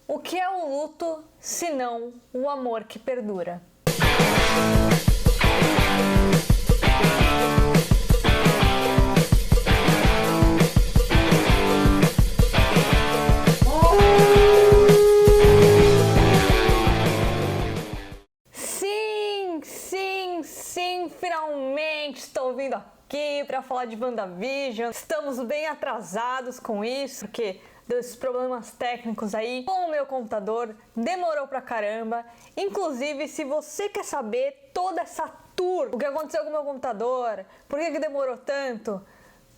O que é o luto, se não o amor que perdura? Sim, finalmente estou vindo aqui para falar de WandaVision. Estamos bem atrasados com isso, porque deu esses problemas técnicos aí com o meu computador, demorou pra caramba. Inclusive, se você quer saber toda essa tour, o que aconteceu com o meu computador, por que demorou tanto,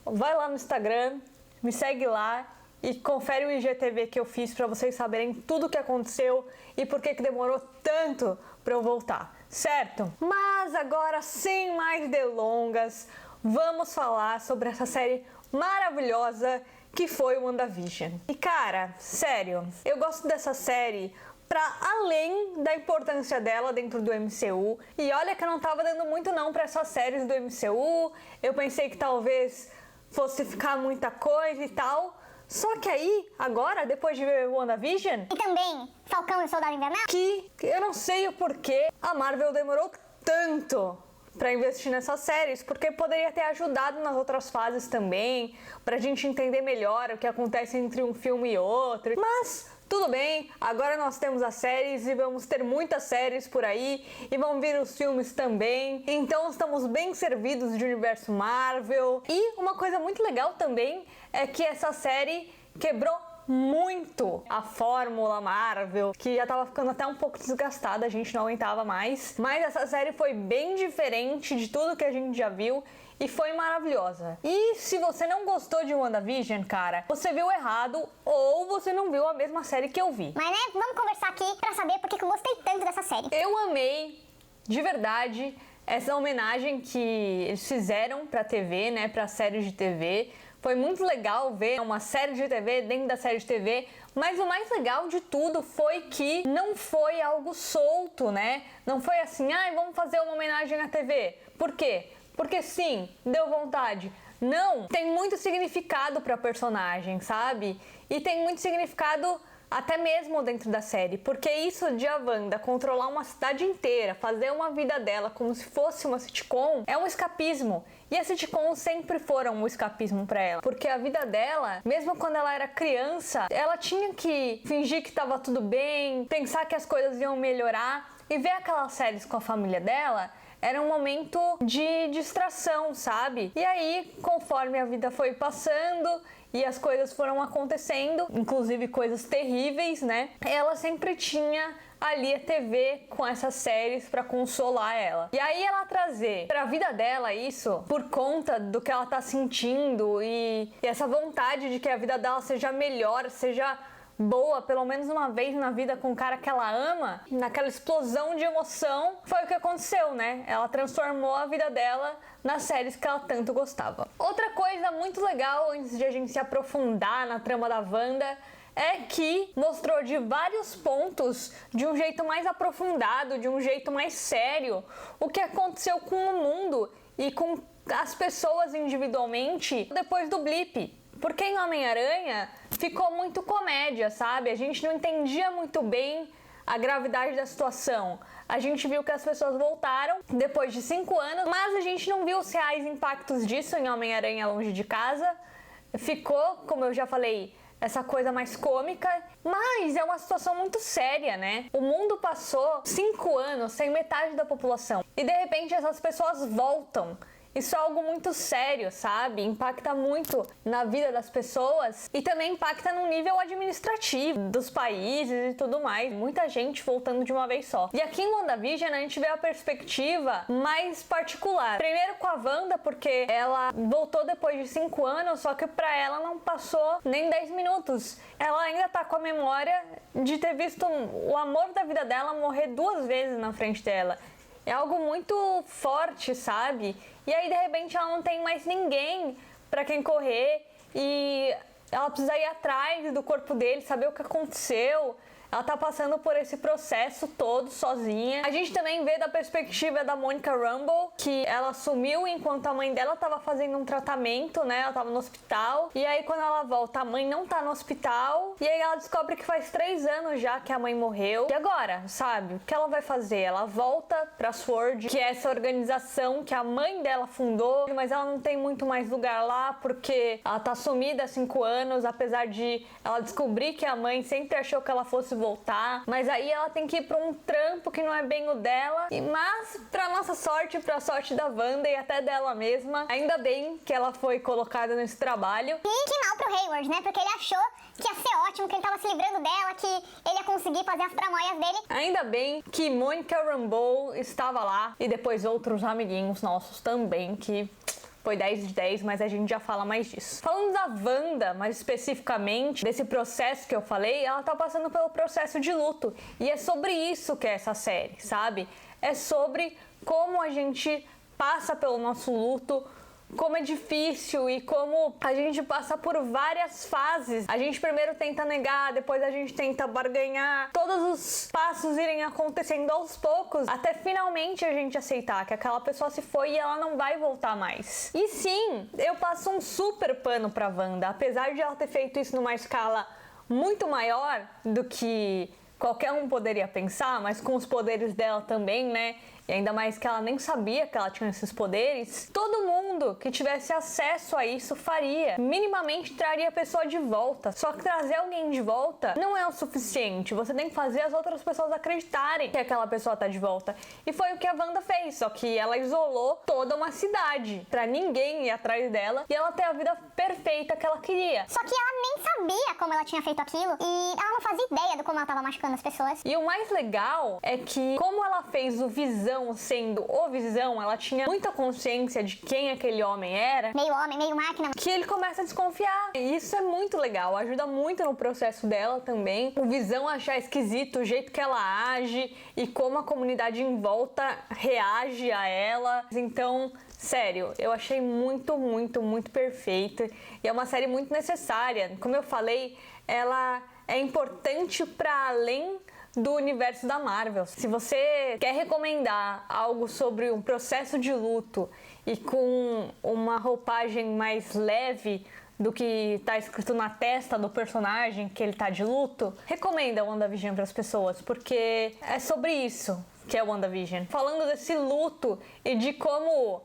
vai lá no Instagram, me segue lá e confere o IGTV que eu fiz para vocês saberem tudo o que aconteceu e por que demorou tanto para eu voltar, certo? Mas agora, sem mais delongas, vamos falar sobre essa série maravilhosa que foi o WandaVision. E cara, sério, eu gosto dessa série pra além da importância dela dentro do MCU. E olha que eu não tava dando muito não pra essas séries do MCU. Eu pensei que talvez fosse ficar muita coisa e tal. Só que aí, agora, depois de ver o WandaVision... E também Falcão e o Soldado Invernal... Que eu não sei o porquê a Marvel demorou tanto pra investir nessas séries, porque poderia ter ajudado nas outras fases também, pra gente entender melhor o que acontece entre um filme e outro. Mas tudo bem, agora nós temos as séries e vamos ter muitas séries por aí e vão vir os filmes também. Então estamos bem servidos de universo Marvel. E uma coisa muito legal também é que essa série quebrou muito a fórmula Marvel, que já tava ficando até um pouco desgastada, a gente não aguentava mais. Mas essa série foi bem diferente de tudo que a gente já viu e foi maravilhosa. E se você não gostou de WandaVision, cara, você viu errado ou você não viu a mesma série que eu vi. Mas né, vamos conversar aqui pra saber por que eu gostei tanto dessa série. Eu amei, de verdade, essa homenagem que eles fizeram pra TV, né, pra séries de TV. Foi muito legal ver uma série de TV dentro da série de TV, mas o mais legal de tudo foi que não foi algo solto, né? Não foi assim, vamos fazer uma homenagem à TV. Por quê? Porque sim, deu vontade. Não, tem muito significado pra personagem, sabe? E tem muito significado até mesmo dentro da série, porque isso de a Wanda controlar uma cidade inteira, fazer uma vida dela como se fosse uma sitcom, é um escapismo. E as sitcoms sempre foram um escapismo pra ela, porque a vida dela, mesmo quando ela era criança, ela tinha que fingir que tava tudo bem, pensar que as coisas iam melhorar, e ver aquelas séries com a família dela era um momento de distração, sabe? E aí, conforme a vida foi passando e as coisas foram acontecendo, inclusive coisas terríveis, né? Ela sempre tinha ali a TV com essas séries pra consolar ela. E aí ela trazer pra vida dela isso, por conta do que ela tá sentindo e essa vontade de que a vida dela seja melhor, seja boa, pelo menos uma vez na vida com o cara que ela ama, naquela explosão de emoção, foi o que aconteceu, né? Ela transformou a vida dela nas séries que ela tanto gostava. Outra coisa muito legal, antes de a gente se aprofundar na trama da Wanda, é que mostrou de vários pontos, de um jeito mais aprofundado, de um jeito mais sério, o que aconteceu com o mundo e com as pessoas individualmente depois do blip. Porque em Homem-Aranha ficou muito comédia, sabe? A gente não entendia muito bem a gravidade da situação. A gente viu que as pessoas voltaram depois de 5 anos, mas a gente não viu os reais impactos disso em Homem-Aranha Longe de Casa. Ficou, como eu já falei, essa coisa mais cômica, mas é uma situação muito séria, né? O mundo passou 5 anos sem metade da população e de repente essas pessoas voltam. Isso é algo muito sério, sabe? Impacta muito na vida das pessoas e também impacta no nível administrativo dos países e tudo mais. Muita gente voltando de uma vez só. E aqui em WandaVision a gente vê a perspectiva mais particular. Primeiro com a Wanda, porque ela voltou depois de 5 anos, só que pra ela não passou nem 10 minutos. Ela ainda tá com a memória de ter visto o amor da vida dela morrer 2 vezes na frente dela. É algo muito forte, sabe? E aí, de repente, ela não tem mais ninguém pra quem correr e ela precisa ir atrás do corpo dele, saber o que aconteceu. ela tá passando por esse processo todo sozinha. A gente também vê da perspectiva da Monica Rambeau, que ela sumiu enquanto a mãe dela tava fazendo um tratamento, né? Ela tava no hospital. E aí quando ela volta, a mãe não tá no hospital. E aí ela descobre que faz 3 anos já que a mãe morreu. E agora, sabe? O que ela vai fazer? Ela volta pra SWORD, que é essa organização que a mãe dela fundou, mas ela não tem muito mais lugar lá porque ela tá sumida há 5 anos, apesar de ela descobrir que a mãe sempre achou que ela fosse voltar. Mas aí ela tem que ir pra um trampo que não é bem o dela. Mas, pra nossa sorte, pra sorte da Wanda e até dela mesma, ainda bem que ela foi colocada nesse trabalho. E que mal pro Hayward, né? Porque ele achou que ia ser ótimo, que ele tava se livrando dela, que ele ia conseguir fazer as tramóias dele. Ainda bem que Monica Rambeau estava lá e depois outros amiguinhos nossos também, que foi 10 de 10, mas a gente já fala mais disso. Falando da Wanda, mais especificamente, desse processo que eu falei, ela tá passando pelo processo de luto. E é sobre isso que é essa série, sabe? É sobre como a gente passa pelo nosso luto, como é difícil e como a gente passa por várias fases. A gente primeiro tenta negar, depois a gente tenta barganhar, todos os passos irem acontecendo aos poucos, até finalmente a gente aceitar que aquela pessoa se foi e ela não vai voltar mais. E sim, eu passo um super pano pra Wanda, apesar de ela ter feito isso numa escala muito maior do que qualquer um poderia pensar, mas com os poderes dela também, né? E ainda mais que ela nem sabia que ela tinha esses poderes, todo mundo que tivesse acesso a isso faria. Minimamente traria a pessoa de volta. Só que trazer alguém de volta não é o suficiente. Você tem que fazer as outras pessoas acreditarem que aquela pessoa tá de volta. E foi o que a Wanda fez, só que ela isolou toda uma cidade pra ninguém ir atrás dela e ela ter a vida perfeita que ela queria. Só que ela nem sabia como ela tinha feito aquilo e ela não fazia ideia de como ela tava machucando as pessoas. E o mais legal é que, como ela fez o Visão sendo o Visão, ela tinha muita consciência de quem aquele homem era, Meio homem, meio máquina. que ele começa a desconfiar. E isso é muito legal, ajuda muito no processo dela também. O Visão achar esquisito o jeito que ela age e como a comunidade em volta reage a ela. Então, sério, eu achei muito, muito, muito perfeita. E é uma série muito necessária. Como eu falei, ela é importante para além do universo da Marvel. Se você quer recomendar algo sobre um processo de luto e com uma roupagem mais leve do que tá escrito na testa do personagem, que ele tá de luto, recomenda WandaVision para as pessoas, porque é sobre isso que é WandaVision. Falando desse luto e de como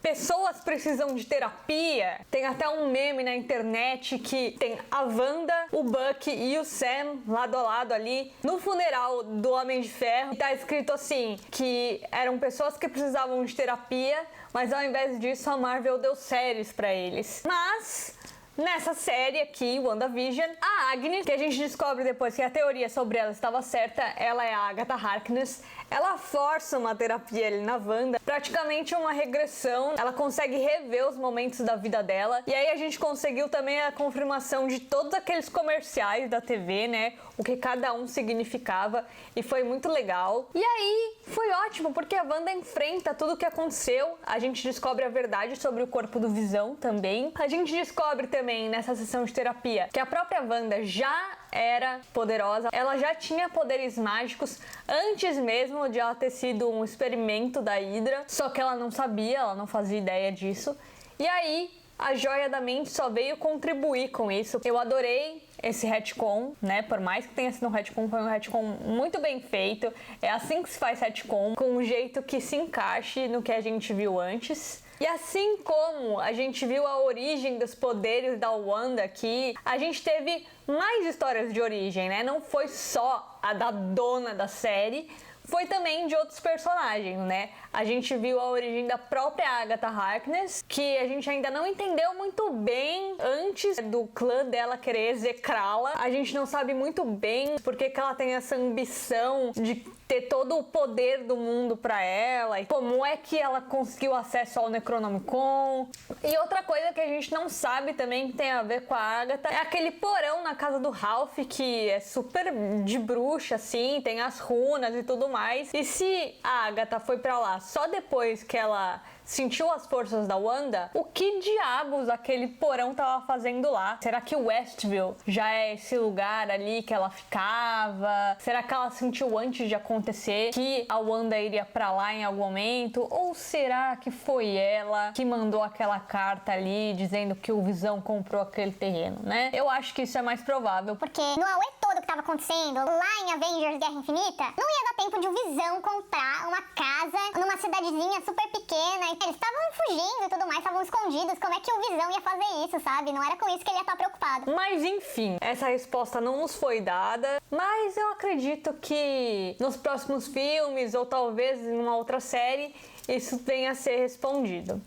pessoas precisam de terapia. Tem até um meme na internet que tem a Wanda, o Bucky e o Sam lado a lado ali no funeral do Homem de Ferro. E tá escrito assim, que eram pessoas que precisavam de terapia, mas ao invés disso a Marvel deu séries pra eles. Mas nessa série aqui, WandaVision, a Agnes, que a gente descobre depois que a teoria sobre ela estava certa, ela é a Agatha Harkness, ela força uma terapia ali na Wanda, praticamente uma regressão, ela consegue rever os momentos da vida dela, e aí a gente conseguiu também a confirmação de todos aqueles comerciais da TV, né, o que cada um significava, e foi muito legal. E aí, foi ótimo, porque a Wanda enfrenta tudo o que aconteceu, a gente descobre a verdade sobre o corpo do Visão também, a gente descobre também nessa sessão de terapia que a própria Wanda já era poderosa, ela já tinha poderes mágicos antes mesmo de ela ter sido um experimento da Hydra, só que ela não sabia, ela não fazia ideia disso. E aí, a Joia da Mente só veio contribuir com isso. Eu adorei esse retcon, né? Por mais que tenha sido um retcon, foi um retcon muito bem feito. É assim que se faz retcon, com um jeito que se encaixe no que a gente viu antes. E assim como a gente viu a origem dos poderes da Wanda aqui, a gente teve mais histórias de origem, né? Não foi só a da dona da série, foi também de outros personagens, né? A gente viu a origem da própria Agatha Harkness, que a gente ainda não entendeu muito bem antes do clã dela querer execrá-la. A gente não sabe muito bem porque que ela tem essa ambição de ter todo o poder do mundo pra ela, e como é que ela conseguiu acesso ao Necronomicon. E outra coisa que a gente não sabe também, que tem a ver com a Agatha, é aquele porão na casa do Ralph, que é super de bruxa, assim, tem as runas e tudo mais. E se a Agatha foi pra lá só depois que ela sentiu as forças da Wanda, o que diabos aquele porão tava fazendo lá? Será que Westview já é esse lugar ali que ela ficava? Será que ela sentiu antes de acontecer que a Wanda iria pra lá em algum momento? Ou será que foi ela que mandou aquela carta ali dizendo que o Visão comprou aquele terreno, né? Eu acho que isso é mais provável. Porque no auê todo que tava acontecendo lá em Avengers Guerra Infinita, não ia dar tempo de o Visão comprar uma casa numa cidadezinha super pequena. Eles estavam fugindo e tudo mais, estavam escondidos. Como é que o Visão ia fazer isso, sabe? Não era com isso que ele ia estar preocupado. Mas enfim, essa resposta não nos foi dada, mas eu acredito que nos próximos filmes ou talvez em uma outra série isso venha a ser respondido.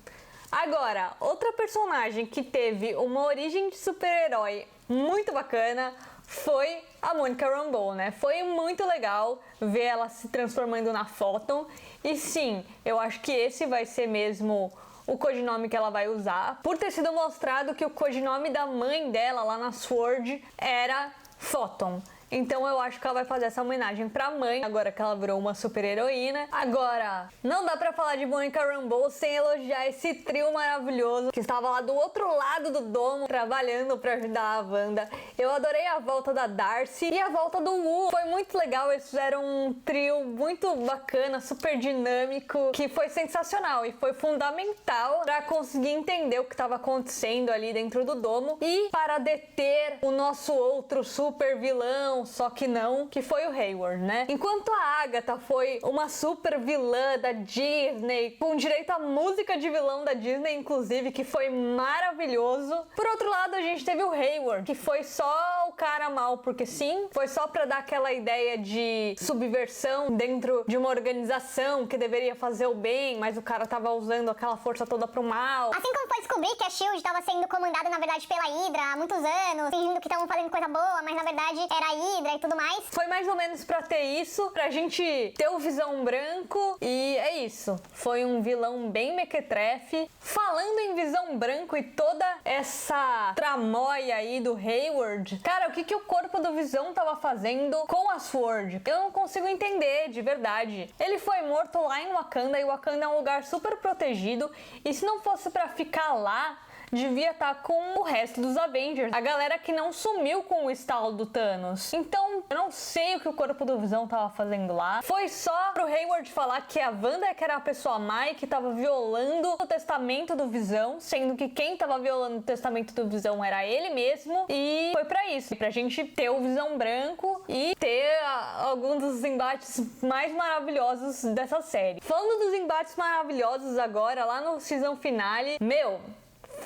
Agora, outra personagem que teve uma origem de super-herói muito bacana foi a Monica Rambeau, né? Foi muito legal ver ela se transformando na Photon. E sim, eu acho que esse vai ser mesmo o codinome que ela vai usar, por ter sido mostrado que o codinome da mãe dela lá na SWORD era Photon. Então eu acho que ela vai fazer essa homenagem pra mãe, agora que ela virou uma super heroína. Agora, não dá pra falar de Monica Rambeau sem elogiar esse trio maravilhoso que estava lá do outro lado do domo, trabalhando pra ajudar a Wanda. Eu adorei a volta da Darcy e a volta do Wu. Foi muito legal, eles fizeram um trio muito bacana, super dinâmico, que foi sensacional e foi fundamental pra conseguir entender o que estava acontecendo ali dentro do domo e para deter o nosso outro super vilão, só que não, que foi o Hayward, né? Enquanto a Agatha foi uma super vilã da Disney, com direito à música de vilão da Disney, inclusive, que foi maravilhoso. Por outro lado, a gente teve o Hayward, que foi só o cara mal, porque sim, foi só pra dar aquela ideia de subversão dentro de uma organização que deveria fazer o bem, mas o cara tava usando aquela força toda pro mal. Assim como foi descobrir que a SHIELD estava sendo comandada, na verdade, pela Hydra há muitos anos, fingindo que estavam fazendo coisa boa, mas na verdade era a Hydra e tudo mais. Foi mais ou menos pra ter isso, pra gente ter o Visão Branco, e é isso. Foi um vilão bem mequetrefe. Falando em Visão Branco e toda essa tramóia aí do Hayward, cara, o que o corpo do Visão tava fazendo com a SWORD? Eu não consigo entender, de verdade. Ele foi morto lá em Wakanda, e Wakanda é um lugar super protegido, e se não fosse pra ficar lá, devia estar com o resto dos Avengers, a galera que não sumiu com o estalo do Thanos. Então, eu não sei o que o corpo do Visão tava fazendo lá. Foi só pro Hayward falar que a Wanda é que era a pessoa má e que tava violando o testamento do Visão, sendo que quem tava violando o testamento do Visão era ele mesmo. E foi pra isso, pra gente ter o Visão Branco e ter alguns dos embates mais maravilhosos dessa série. Falando dos embates maravilhosos agora, lá no season finale,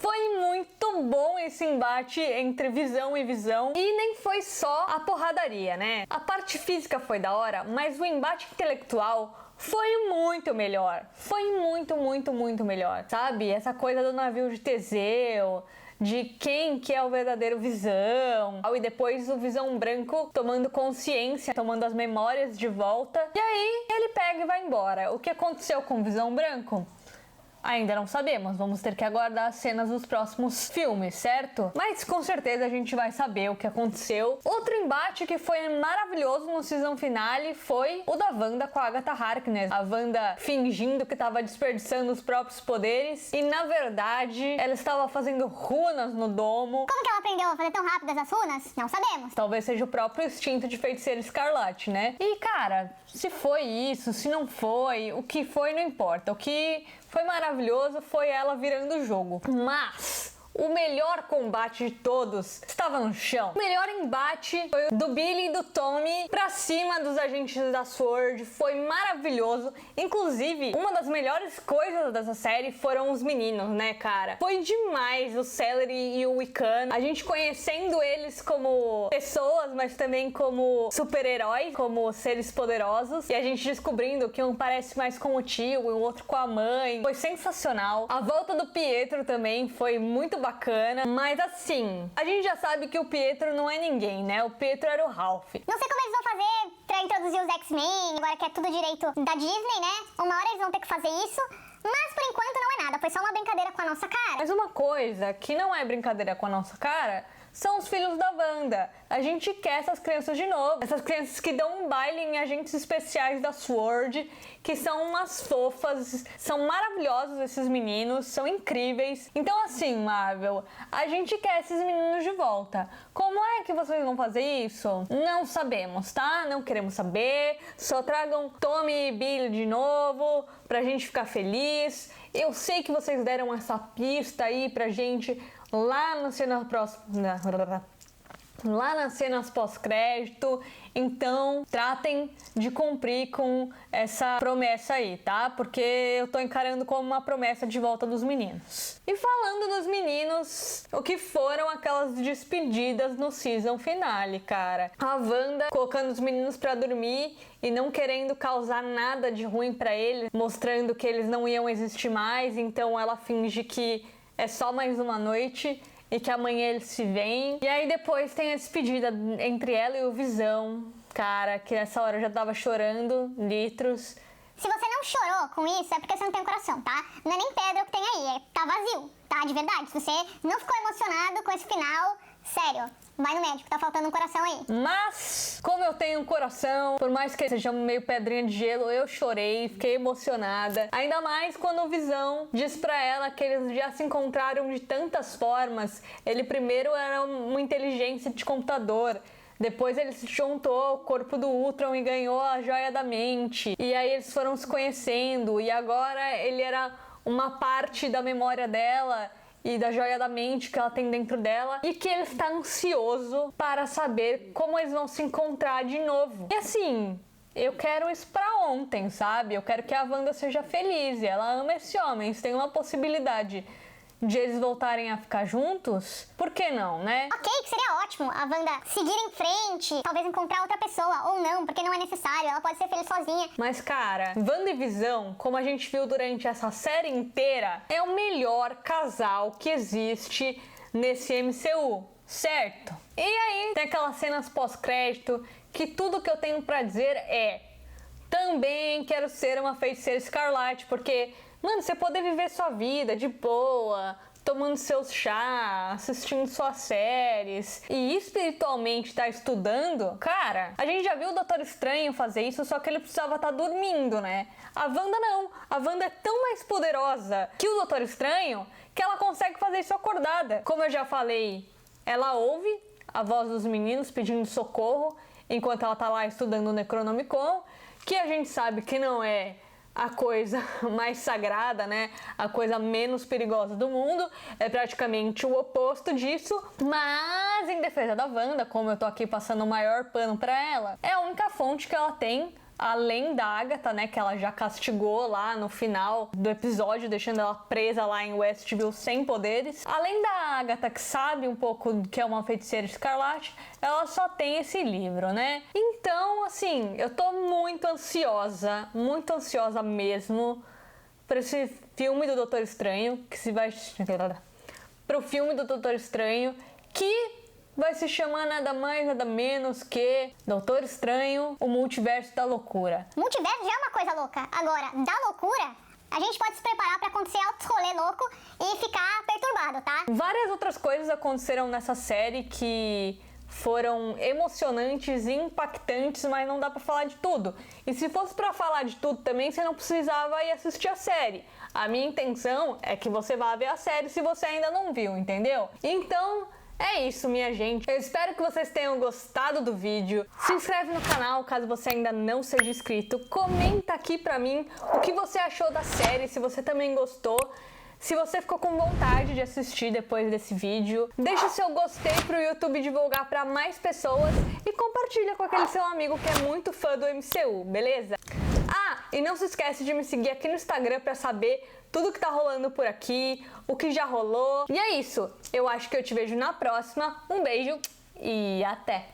foi muito bom esse embate entre Visão e Visão, e nem foi só a porradaria, né? A parte física foi da hora, mas o embate intelectual foi muito melhor. Foi muito melhor, sabe? Essa coisa do navio de Teseu, de quem que é o verdadeiro Visão, e depois o Visão Branco tomando consciência, tomando as memórias de volta, e aí ele pega e vai embora. O que aconteceu com o Visão Branco? Ainda não sabemos, vamos ter que aguardar as cenas dos próximos filmes, certo? Mas com certeza a gente vai saber o que aconteceu. Outro embate que foi maravilhoso no season finale foi o da Wanda com a Agatha Harkness. A Wanda fingindo que estava desperdiçando os próprios poderes e, na verdade, ela estava fazendo runas no domo. Como que ela aprendeu a fazer tão rápido essas runas? Não sabemos. Talvez seja o próprio instinto de feiticeira escarlate, né? E, cara, se foi isso, se não foi, o que foi não importa. O que foi maravilhoso foi ela virando o jogo. Mas o melhor combate de todos estava no chão. O melhor embate foi o do Billy e do Tommy pra cima dos agentes da SWORD. Foi maravilhoso. Inclusive, uma das melhores coisas dessa série foram os meninos, né, cara? Foi demais o Celery e o Wiccan. A gente conhecendo eles como pessoas, mas também como super-heróis, como seres poderosos. E a gente descobrindo que um parece mais com o tio e o outro com a mãe. Foi sensacional. A volta do Pietro também foi muito bacana, mas assim, a gente já sabe que o Pietro não é ninguém, né? O Pietro era o Ralph. Não sei como eles vão fazer pra introduzir os X-Men, agora que é tudo direito da Disney, né? Uma hora eles vão ter que fazer isso, mas por enquanto não é nada, foi só uma brincadeira com a nossa cara. Mas uma coisa que não é brincadeira com a nossa cara são os filhos da Wanda. A gente quer essas crianças de novo. Essas crianças que dão um baile em agentes especiais da SWORD, que são umas fofas, são maravilhosos esses meninos, são incríveis. Então assim, Marvel, a gente quer esses meninos de volta. Como é que vocês vão fazer isso? Não sabemos, tá? Não queremos saber. Só tragam Tommy e Billy de novo pra gente ficar feliz. Eu sei que vocês deram essa pista aí pra gente lá nas cenas pós-crédito, então tratem de cumprir com essa promessa aí, tá? Porque eu tô encarando como uma promessa de volta dos meninos. E falando dos meninos, o que foram aquelas despedidas no season finale, cara? A Wanda colocando os meninos pra dormir e não querendo causar nada de ruim pra eles, mostrando que eles não iam existir mais, então ela finge que é só mais uma noite e que amanhã eles se veem. E aí depois tem a despedida entre ela e o Visão, cara, que nessa hora eu já tava chorando litros. Se você não chorou com isso, é porque você não tem coração, tá? Não é nem pedra o que tem aí, tá vazio, tá? De verdade. Se você não ficou emocionado com esse final, sério, vai no médico, tá faltando um coração aí. Mas, como eu tenho um coração, por mais que seja meio pedrinha de gelo, eu chorei, fiquei emocionada. Ainda mais quando o Visão diz pra ela que eles já se encontraram de tantas formas. Ele primeiro era uma inteligência de computador. Depois ele se juntou ao corpo do Ultron e ganhou a Joia da Mente. E aí eles foram se conhecendo. E agora ele era uma parte da memória dela e da Joia da Mente que ela tem dentro dela. E que ele está ansioso para saber como eles vão se encontrar de novo. E assim, eu quero isso pra ontem, sabe? Eu quero que a Wanda seja feliz. E ela ama esse homem. Se tem uma possibilidade de eles voltarem a ficar juntos, por que não, né? Ok, que seria ótimo a Wanda seguir em frente, talvez encontrar outra pessoa, ou não, porque não é necessário, ela pode ser feliz sozinha. Mas cara, Wanda e Visão, como a gente viu durante essa série inteira, é o melhor casal que existe nesse MCU, certo? E aí tem aquelas cenas pós-crédito que tudo que eu tenho pra dizer é: também quero ser uma feiticeira escarlate, porque mano, você poder viver sua vida de boa, tomando seus chás, assistindo suas séries e espiritualmente tá estudando, cara, a gente já viu o Doutor Estranho fazer isso, só que ele precisava estar dormindo, né? A Wanda não. A Wanda é tão mais poderosa que o Doutor Estranho que ela consegue fazer isso acordada. Como eu já falei, ela ouve a voz dos meninos pedindo socorro enquanto ela tá lá estudando o Necronomicon, que a gente sabe que não é a coisa mais sagrada, né? A coisa menos perigosa do mundo. É praticamente o oposto disso. Mas, em defesa da Wanda, como eu tô aqui passando o maior pano pra ela, é a única fonte que ela tem, além da Agatha, né? Que ela já castigou lá no final do episódio, deixando ela presa lá em Westview sem poderes. Além da Agatha, que sabe um pouco que é uma feiticeira escarlate, ela só tem esse livro, né? Então, assim, eu tô muito ansiosa mesmo pra esse filme do Doutor Estranho, que se vai... pro filme do Doutor Estranho, que vai se chamar nada mais, nada menos que Doutor Estranho, o Multiverso da Loucura. Multiverso já é uma coisa louca. Agora, da loucura, a gente pode se preparar pra acontecer altos rolê louco e ficar perturbado, tá? Várias outras coisas aconteceram nessa série que foram emocionantes e impactantes, mas não dá pra falar de tudo. E se fosse pra falar de tudo também, você não precisava ir assistir a série. A minha intenção é que você vá ver a série se você ainda não viu, entendeu? Então, é isso, minha gente. Eu espero que vocês tenham gostado do vídeo. Se inscreve no canal caso você ainda não seja inscrito. Comenta aqui pra mim o que você achou da série, se você também gostou. Se você ficou com vontade de assistir depois desse vídeo, deixa seu gostei pro YouTube divulgar pra mais pessoas e compartilha com aquele seu amigo que é muito fã do MCU, beleza? Ah, e não se esquece de me seguir aqui no Instagram pra saber tudo que tá rolando por aqui, o que já rolou. E é isso, eu acho que eu te vejo na próxima. Um beijo e até!